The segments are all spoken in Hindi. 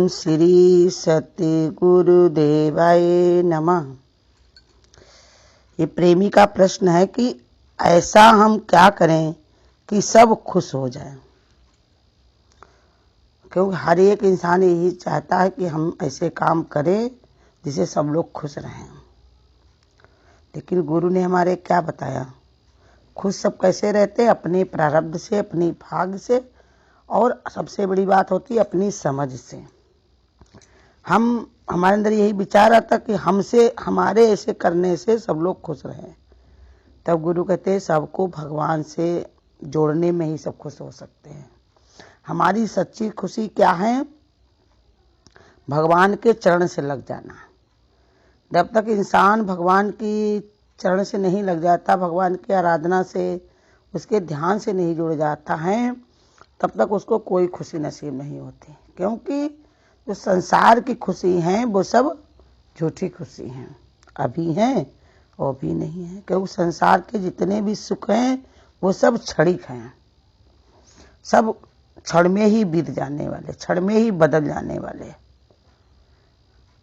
श्री सतगुरुदेवाय नमः। ये प्रेमी का प्रश्न है कि ऐसा हम क्या करें कि सब खुश हो जाए। क्योंकि हर एक इंसान यही चाहता है कि हम ऐसे काम करें जिससे सब लोग खुश रहें। लेकिन गुरु ने हमारे क्या बताया, खुश सब कैसे रहते, अपने प्रारब्ध से, अपनी भाग्य से, और सबसे बड़ी बात होती है अपनी समझ से। हमारे अंदर यही विचार आता कि हमसे, हमारे ऐसे करने से सब लोग खुश रहें। तब गुरु कहते हैं सबको भगवान से जोड़ने में ही सब खुश हो सकते हैं। हमारी सच्ची खुशी क्या है? भगवान के चरण से लग जाना। जब तक इंसान भगवान की चरण से नहीं लग जाता, भगवान की आराधना से, उसके ध्यान से नहीं जुड़ जाता है, तब तक उसको कोई खुशी नसीब नहीं होती। क्योंकि जो संसार की खुशी हैं वो सब झूठी खुशी हैं, अभी हैं और भी नहीं है। क्योंकि संसार के जितने भी सुख हैं वो सब क्षणिक हैं, सब क्षण में ही बीत जाने वाले, क्षण में ही बदल जाने वाले।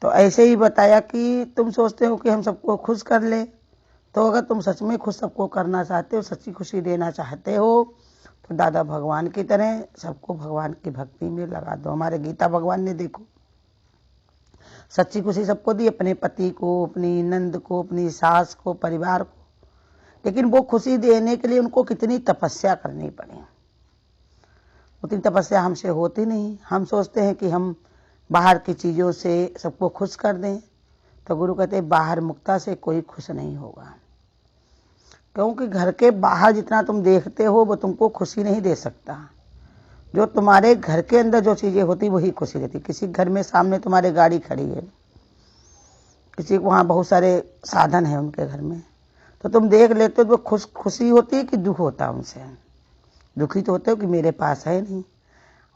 तो ऐसे ही बताया कि तुम सोचते हो कि हम सबको खुश कर ले, तो अगर तुम सच में खुश सबको करना चाहते हो, सच्ची खुशी देना चाहते हो, तो दादा भगवान की तरह सबको भगवान की भक्ति में लगा दो। हमारे गीता भगवान ने देखो सच्ची खुशी सबको दी, अपने पति को, अपनी नंद को, अपनी सास को, परिवार को। लेकिन वो खुशी देने के लिए उनको कितनी तपस्या करनी पड़ी। उतनी तपस्या हमसे होती नहीं। हम सोचते हैं कि हम बाहर की चीज़ों से सबको खुश कर दें। तो गुरु कहते हैं बाहर मुक्ता से कोई खुश नहीं होगा। क्योंकि घर के बाहर जितना तुम देखते हो वो तुमको खुशी नहीं दे सकता। जो तुम्हारे घर के अंदर जो चीज़ें होती वही खुशी देती। किसी घर में सामने तुम्हारे गाड़ी खड़ी है, किसी को वहाँ बहुत सारे साधन है उनके घर में, तो तुम देख लेते हो तो खुशी होती है कि दुख होता है उनसे? दुखी तो होते हो कि मेरे पास है नहीं।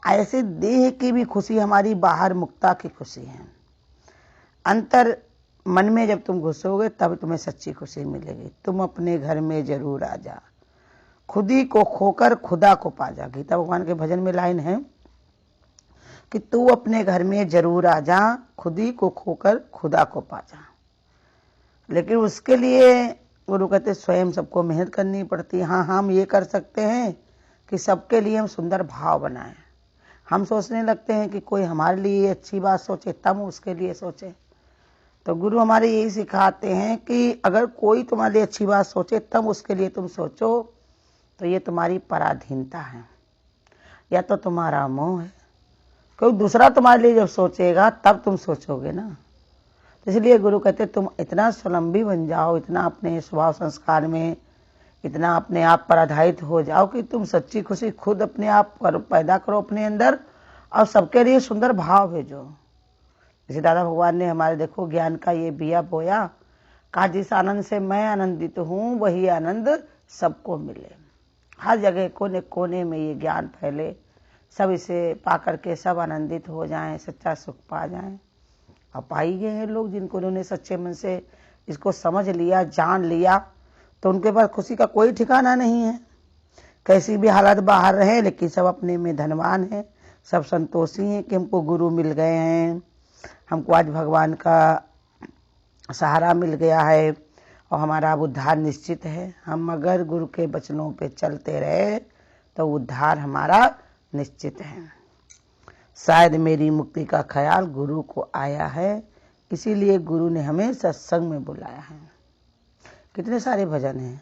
ऐसे देह की भी खुशी हमारी बाहर मुक्ता की खुशी है। अंतर मन में जब तुम घुसोगे तब तुम्हें सच्ची खुशी मिलेगी। तुम अपने घर में जरूर आ जा, खुदी को खोकर खुदा को पा जा। गीता भगवान के भजन में लाइन है कि तू अपने घर में जरूर आ जा, खुदी को खोकर खुदा को पा जा। लेकिन उसके लिए गुरु कहते स्वयं सबको मेहनत करनी पड़ती है। हाँ, हम ये कर सकते हैं कि सबके लिए हम सुंदर भाव बनाएं। हम सोचने लगते हैं कि कोई हमारे लिए अच्छी बात सोचे तब उसके लिए सोचे। तो गुरु हमारे यही सिखाते हैं कि अगर कोई तुम्हारे लिए अच्छी बात सोचे तब उसके लिए तुम सोचो, तो ये तुम्हारी पराधीनता है या तो तुम्हारा मोह है। कोई दूसरा तुम्हारे लिए जब सोचेगा तब तुम सोचोगे ना। तो इसलिए गुरु कहते तुम इतना स्वावलंबी बन जाओ, इतना अपने स्वभाव संस्कार में इतना अपने आप पर आधारित हो जाओ कि तुम सच्ची खुशी खुद अपने आप पैदा करो अपने अंदर, और सबके लिए सुंदर भाव भेजो। जैसे दादा भगवान ने हमारे देखो ज्ञान का ये बिया बोया, कहा जिस आनंद से मैं आनंदित हूँ वही आनंद सबको मिले। हर जगह कोने कोने में ये ज्ञान फैले, सब इसे पा करके सब आनंदित हो जाएं, सच्चा सुख पा जाएं। अब पाई गए हैं लोग जिनको उन्होंने सच्चे मन से इसको समझ लिया, जान लिया, तो उनके पास खुशी का कोई ठिकाना नहीं है। कैसी भी हालत बाहर रहे लेकिन सब अपने में धनवान हैं, सब संतोषी हैं कि हमको गुरु मिल गए हैं, हमको आज भगवान का सहारा मिल गया है और हमारा उद्धार निश्चित है। हम अगर गुरु के वचनों पे चलते रहे तो उद्धार हमारा निश्चित है। शायद मेरी मुक्ति का ख्याल गुरु को आया है, इसीलिए गुरु ने हमें सत्संग में बुलाया है। कितने सारे भजन हैं,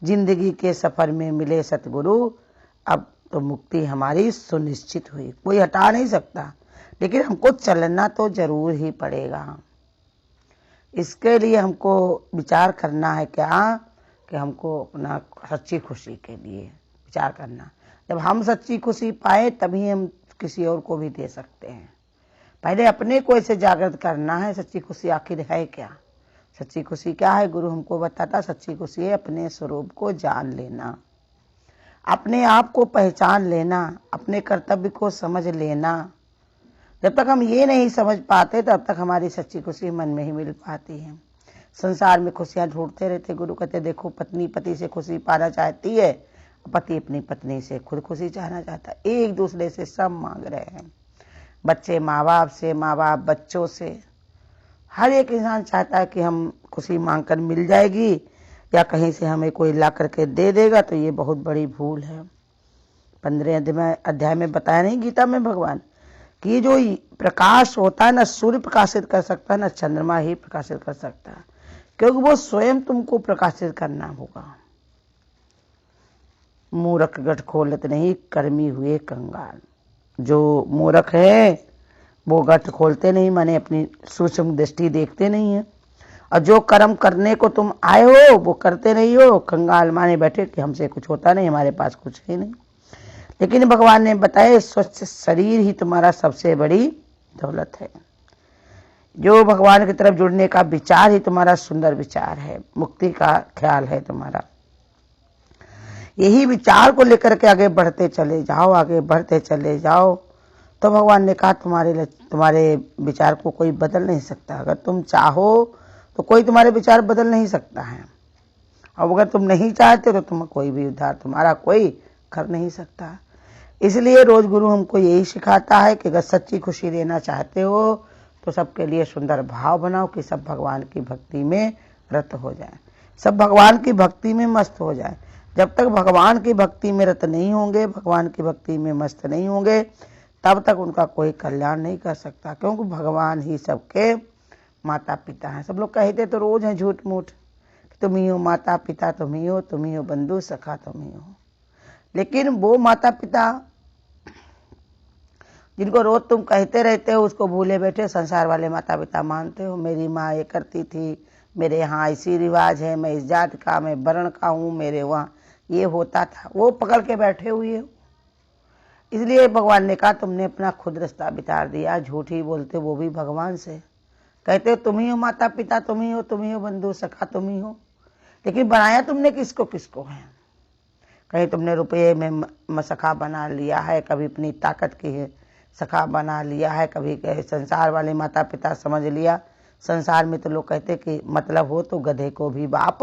जिंदगी के सफर में मिले सतगुरु, अब तो मुक्ति हमारी सुनिश्चित हुई। कोई हटा नहीं सकता, लेकिन हमको चलना तो जरूर ही पड़ेगा। इसके लिए हमको विचार करना है क्या कि हमको अपना सच्ची खुशी के लिए विचार करना। जब हम सच्ची खुशी पाए तभी हम किसी और को भी दे सकते हैं। पहले अपने को ऐसे जागृत करना है, सच्ची खुशी आखिर है क्या। सच्ची खुशी क्या है? गुरु हमको बताता, सच्ची खुशी है अपने स्वरूप को जान लेना, अपने आप को पहचान लेना, अपने कर्तव्य को समझ लेना। जब तक हम ये नहीं समझ पाते तब तक हमारी सच्ची खुशी मन में ही मिल पाती है। संसार में खुशियां ढूंढते रहते। गुरु कहते देखो पत्नी पति से खुशी पाना चाहती है, पति अपनी पत्नी से खुद खुशी चाहना चाहता है, एक दूसरे से सब मांग रहे हैं। बच्चे माँ बाप से, माँ बाप बच्चों से। हर एक इंसान चाहता है कि हम खुशी मांगकर मिल जाएगी या कहीं से हमें कोई ला करके दे देगा, तो ये बहुत बड़ी भूल है। 15वें अध्याय में बताया नहीं गीता में भगवान कि ये जो प्रकाश होता है, ना सूर्य प्रकाशित कर सकता है, ना चंद्रमा ही प्रकाशित कर सकता है, क्योंकि वो स्वयं तुमको प्रकाशित करना होगा। मूर्ख गठ खोलत नहीं, कर्मी हुए कंगाल। जो मूर्ख है वो गठ खोलते नहीं, माने अपनी सूक्ष्म दृष्टि देखते नहीं है, और जो कर्म करने को तुम आए हो वो करते नहीं हो, कंगाल माने बैठे कि हमसे कुछ होता नहीं, हमारे पास कुछ है नहीं। लेकिन भगवान ने बताया स्वच्छ शरीर ही तुम्हारा सबसे बड़ी दौलत है। जो भगवान की तरफ जुड़ने का विचार ही तुम्हारा सुंदर विचार है, मुक्ति का ख्याल है तुम्हारा। यही विचार को लेकर के आगे बढ़ते चले जाओ, आगे बढ़ते चले जाओ। तो भगवान ने कहा तुम्हारे विचार को कोई बदल नहीं सकता। अगर तुम चाहो तो कोई तुम्हारे विचार बदल नहीं सकता है, और अगर तुम नहीं चाहते तो तुम कोई भी उद्धार तुम्हारा कोई कर नहीं सकता। इसलिए रोज गुरु हमको यही सिखाता है कि अगर सच्ची खुशी देना चाहते हो तो सबके लिए सुंदर भाव बनाओ कि सब भगवान की भक्ति में रत हो जाए, सब भगवान की भक्ति में मस्त हो जाए। जब तक भगवान की भक्ति में रत नहीं होंगे, भगवान की भक्ति में मस्त नहीं होंगे, तब तक उनका कोई कल्याण नहीं कर सकता, क्योंकि भगवान ही सबके माता पिता हैं। सब लोग कहते तो रोज हैं झूठ मूठ, तुम ही हो माता पिता, तुम ही हो बंधु सखा, तुम ही हो। लेकिन वो माता पिता जिनको रोज तुम कहते रहते हो, उसको भूले बैठे संसार वाले माता पिता मानते हो। मेरी माँ ये करती थी, मेरे यहाँ ऐसी रिवाज है, मैं इस जात का, मैं वर्ण का हूँ, मेरे वहाँ ये होता था, वो पकड़ के बैठे हुए हो। इसलिए भगवान ने कहा तुमने अपना खुद रास्ता बितार दिया, झूठ ही बोलते वो भी भगवान से। कहते हो तुम ही हो माता पिता, तुम ही हो बंधु सखा, तुम ही हो, लेकिन बनाया तुमने किसको किसको है। कहीं तुमने रुपये में सखा बना लिया है, कभी अपनी ताकत की सखा बना लिया है, कभी संसार वाले माता पिता समझ लिया। संसार में तो लोग कहते कि मतलब हो तो गधे को भी बाप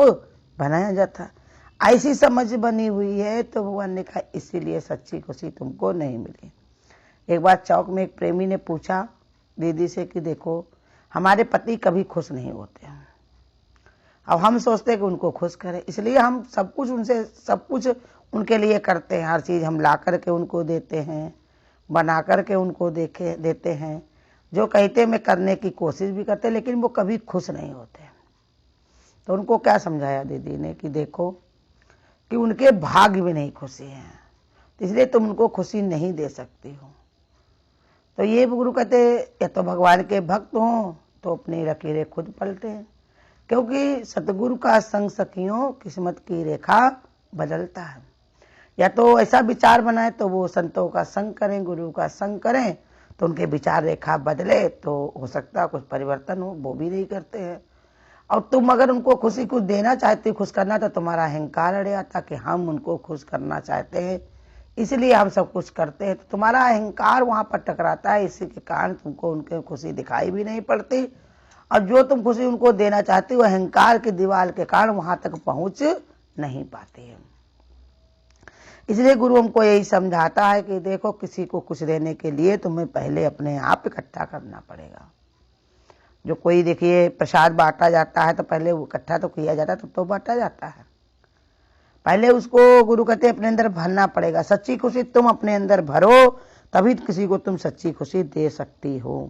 बनाया जाता, ऐसी समझ बनी हुई है। तो भगवान ने कहा इसीलिए सच्ची खुशी तुमको नहीं मिली। एक बार चौक में एक प्रेमी ने पूछा दीदी से कि देखो हमारे पति कभी खुश नहीं होते हैं, अब हम सोचते हैं कि उनको खुश करें, इसलिए हम सब कुछ उनके लिए करते हैं। हर चीज़ हम ला करके उनको देते हैं, बना करके उनको देते हैं, जो कहते मैं करने की कोशिश भी करते, लेकिन वो कभी खुश नहीं होते। तो उनको क्या समझाया दीदी ने कि देखो कि उनके भाग्य में नहीं खुशी है, इसलिए तुम उनको खुशी नहीं दे सकती हो। तो ये गुरु कहते या तो भगवान के भक्त हों तो अपनी लकीरें खुद पलटे, क्योंकि सतगुरु का संग सखियों किस्मत की रेखा बदलता है। या तो ऐसा विचार बनाए तो वो संतों का संग करें, गुरु का संग करें, तो उनके विचार रेखा बदले, तो हो सकता है कुछ परिवर्तन हो, वो भी नहीं करते हैं। और तुम अगर उनको खुशी कुछ देना चाहते, खुश करना, तो तुम्हारा अहंकार अड़े आता कि हम उनको खुश करना चाहते हैं इसलिए हम सब कुछ करते हैं, तो तुम्हारा अहंकार वहां पर टकराता है। इसी के कारण तुमको उनके खुशी दिखाई भी नहीं पड़ती, और जो तुम खुशी उनको देना चाहते हो अहंकार की दीवार के कारण वहां तक पहुंच नहीं पाते हैं। इसलिए गुरु हमको यही समझाता है कि देखो किसी को कुछ देने के लिए तुम्हें पहले अपने आप इकट्ठा करना पड़ेगा। जो कोई देखिए प्रसाद बांटा जाता है तो पहले वो इकट्ठा तो किया जाता है, तब तो बांटा जाता है। पहले उसको गुरु कहते अपने अंदर भरना पड़ेगा। सच्ची खुशी तुम अपने अंदर भरो, तभी किसी को तुम सच्ची खुशी दे सकती हो।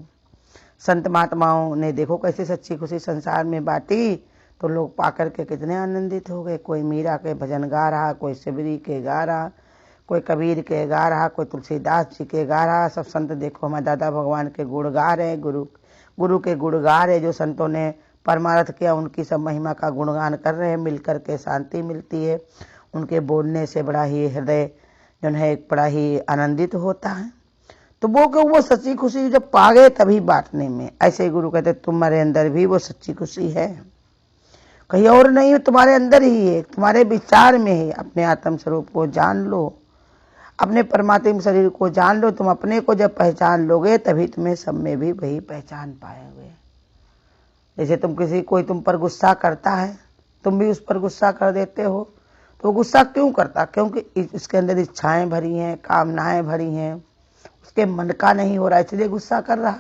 संत महात्माओं ने देखो कैसे सच्ची खुशी संसार में बांटी, तो लोग पाकर के कितने आनंदित हो गए। कोई मीरा के भजन गा रहा, कोई शिवरी के गा रहा, कोई कबीर के गा रहा, कोई तुलसीदास जी के गा रहा। सब संत देखो हमारे दादा भगवान के गुण गा रहे, गुरु के गुण गा रहे। जो संतों ने परमार्थ किया उनकी सब महिमा का गुणगान कर रहे हैं। मिलकर के शांति मिलती है, उनके बोलने से बड़ा ही हृदय जो है बड़ा ही आनंदित होता है। तो वो सच्ची खुशी जब पा गए तभी बांटने में। ऐसे गुरु कहते तुम्हारे अंदर भी वो सच्ची खुशी है, कहीं और नहीं है, तुम्हारे अंदर ही है, तुम्हारे विचार में है। अपने आत्म स्वरूप को जान लो, अपने परमात्मा शरीर को जान लो। तुम अपने को जब पहचान लोगे तभी तुम्हें सब में भी वही पहचान पाओगे। जैसे कोई तुम पर गुस्सा करता है, तुम भी उस पर गुस्सा कर देते हो, तो गुस्सा क्यों करता? क्योंकि इसके अंदर इच्छाएं भरी हैं, कामनाएं भरी हैं, उसके मन का नहीं हो रहा, इसलिए गुस्सा कर रहा।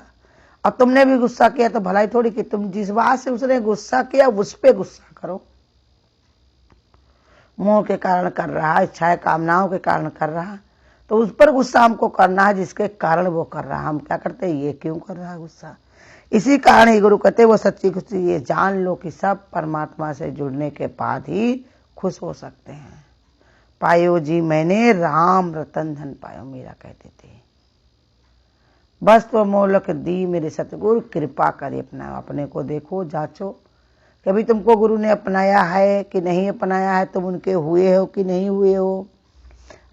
और तुमने भी गुस्सा किया तो भलाई थोड़ी कि तुम जिस बात से उसने गुस्सा किया उस पे गुस्सा करो। मोह के कारण कर रहा, इच्छाएं कामनाओं के कारण कर रहा, तो उस पर गुस्सा हमको करना है जिसके कारण वो कर रहा। हम क्या करते हैं, ये क्यों कर रहा है गुस्सा। इसी कारण ही गुरु कहते वो सच्ची खुशी ये जान लो कि सब परमात्मा से जुड़ने के बाद ही खुश हो सकते हैं। पायो जी मैंने राम रतन धन पायो, मीरा कहते थे। बस तो मोलक दी मेरे सतगुरु, कृपा करे अपना अपने को देखो जांचो। कभी तुमको गुरु ने अपनाया है कि नहीं अपनाया है, तुम उनके हुए हो कि नहीं हुए हो।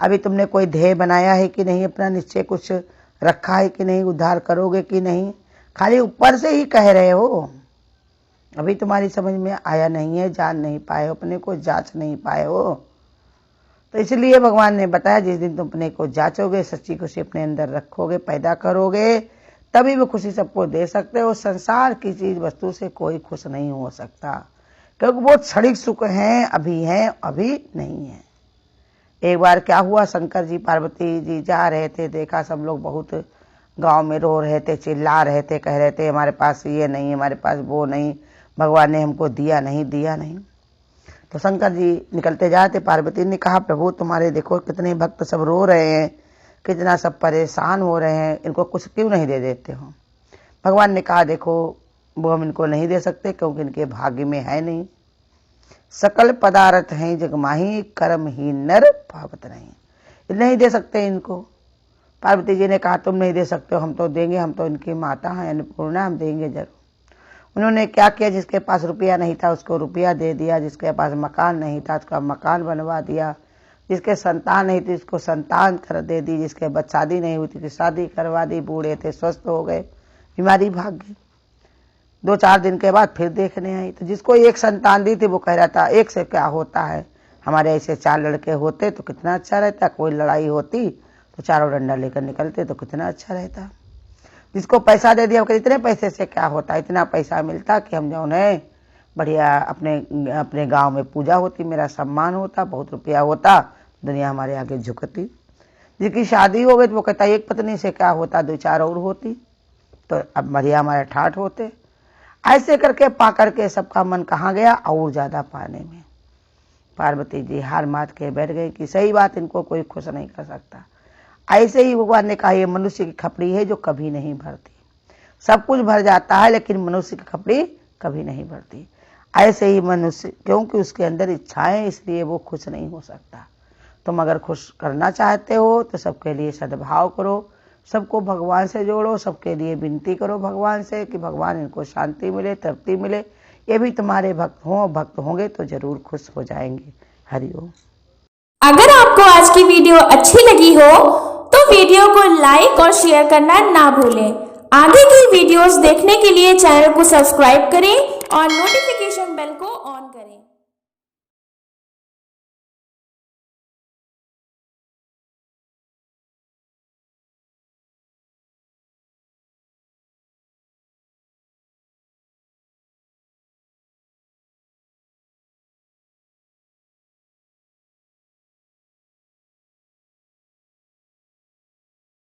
अभी तुमने कोई ध्येय बनाया है कि नहीं, अपना निश्चय कुछ रखा है कि नहीं, उद्धार करोगे कि नहीं, खाली ऊपर से ही कह रहे हो। अभी तुम्हारी समझ में आया नहीं है, जान नहीं पाए हो, अपने को जांच नहीं पाए हो। तो इसलिए भगवान ने बताया जिस दिन तुम अपने को जांचोगे, सच्ची खुशी अपने अंदर रखोगे, पैदा करोगे, तभी वो खुशी सबको दे सकते हो। संसार की चीज वस्तु से कोई खुश नहीं हो सकता, क्योंकि वो क्षणिक सुख हैं, अभी नहीं है। एक बार क्या हुआ, शंकर जी पार्वती जी जा रहे थे, देखा सब लोग बहुत गांव में रो रहे थे, चिल्ला रहे थे, कह रहे थे हमारे पास ये नहीं, हमारे पास वो नहीं, भगवान ने हमको दिया नहीं। तो शंकर जी निकलते जाते, पार्वती ने कहा प्रभु तुम्हारे देखो कितने भक्त सब रो रहे हैं, कितना सब परेशान हो रहे हैं, इनको कुछ क्यों नहीं दे देते हो। भगवान ने कहा देखो वो हम इनको नहीं दे सकते क्योंकि इनके भाग्य में है नहीं। सकल पदार्थ हैं जगमाही, कर्म ही नर पावत नहीं दे सकते इनको। पार्वती जी ने कहा तुम नहीं दे सकते हो, हम तो देंगे, हम तो इनकी माता हैं अन्नपूर्णा, हम देंगे जरूर। उन्होंने क्या किया, जिसके पास रुपया नहीं था उसको रुपया दे दिया, जिसके पास मकान नहीं था उसका मकान बनवा दिया, जिसके संतान नहीं थी उसको संतान कर दे दी, जिसके शादी नहीं हुई थी शादी करवा दी, बूढ़े थे स्वस्थ हो गए, बीमारी भाग गई। 2-4 दिन के बाद फिर देखने आई तो जिसको एक संतान दी थी वो कह रहा था एक से क्या होता है, हमारे ऐसे 4 लड़के होते तो कितना अच्छा रहता, कोई लड़ाई होती तो चारों डंडा लेकर निकलते तो कितना अच्छा रहता। जिसको पैसा दे दिया इतने पैसे से क्या होता, इतना पैसा मिलता कि हम जो है बढ़िया अपने गांव में पूजा होती, मेरा सम्मान होता, बहुत रुपया होता, दुनिया हमारे आगे झुकती। जिसकी शादी हो गई तो वो कहता एक पत्नी से क्या होता, 2-4 और होती तो अब बढ़िया हमारे ठाठ होते। ऐसे करके पा करके सबका मन कहाँ गया, और ज्यादा पाने में। पार्वती जी हार मात के बैठ गई कि सही बात, इनको कोई खुश नहीं कर सकता। ऐसे ही भगवान ने कहा ये मनुष्य की खपड़ी है जो कभी नहीं भरती, सब कुछ भर जाता है लेकिन मनुष्य की खपड़ी कभी नहीं भरती। ऐसे ही मनुष्य, क्योंकि उसके अंदर इच्छाएं, इसलिए वो खुश नहीं हो सकता। तुम अगर खुश करना चाहते हो तो सबके लिए सद्भाव करो, सबको भगवान से जोड़ो, सबके लिए विनती करो भगवान से कि भगवान इनको शांति मिले, तृप्ति मिले। ये भी तुम्हारे भक्त होंगे तो जरूर खुश हो जाएंगे। हरिओम। अगर आपको आज की वीडियो अच्छी लगी हो तो वीडियो को लाइक और शेयर करना ना भूलें। आगे की वीडियोस देखने के लिए चैनल को सब्सक्राइब करें और नोटिफिकेशन बेल को ऑन